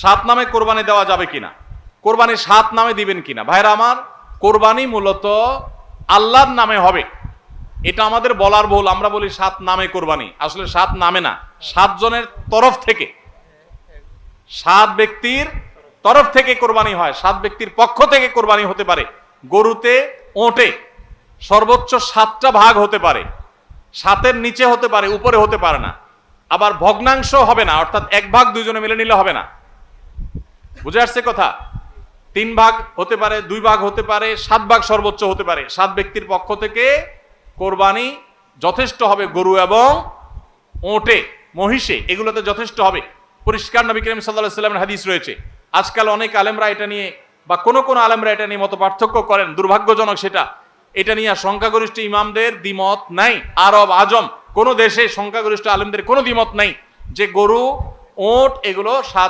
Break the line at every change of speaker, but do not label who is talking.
সাত নামে কোরবানি দেওয়া যাবে কিনা, কোরবানি সাত নামে দিবেন কিনা। ভাইরা আমার, কোরবানি মূলত আল্লাহর নামে হবে, এটা আমাদের বলার ভুল। আমরা বলি সাত নামে কোরবানি, আসলে সাত নামে না, সাতজনের তরফ থেকে, সাত ব্যক্তির তরফ থেকে কোরবানি হয়, সাত ব্যক্তির পক্ষ থেকে কোরবানি হতে পারে। গরুতে, ওটে সর্বোচ্চ সাতটা ভাগ হতে পারে, সাতের নিচে হতে পারে, উপরে হতে পারে না। আবার ভগ্নাংশ হবে না, অর্থাৎ এক ভাগ দুইজনে মিলে নিলে হবে না। বুঝে আসছে কথা? তিন ভাগ হতে পারে, দুই ভাগ হতে পারে, সাত ভাগ সর্বোচ্চ হতে পারে। সাত ব্যক্তির পক্ষ থেকে কোরবানি যথেষ্ট হবে। গরু এবং ওটে, মহিষে, এগুলোতে যথেষ্ট হবে। পরিষ্কার নবী করিম সাল্লাল্লাহু আলাইহি ওয়াসাল্লামের হাদিস রয়েছে। আজকাল অনেক আলেমরা এটা নিয়ে, বা কোন আলেমরা এটা নিয়ে মত পার্থক্য করেন, দুর্ভাগ্যজনক সেটা। এটা নিয়ে সংখ্যাগরিষ্ঠ ইমামদের দ্বিমত নাই। আরব আজম কোন দেশে সংখ্যাগরিষ্ঠ আলেমদের কোনো দ্বিমত নাই যে গরু, ওট এগুলো সাত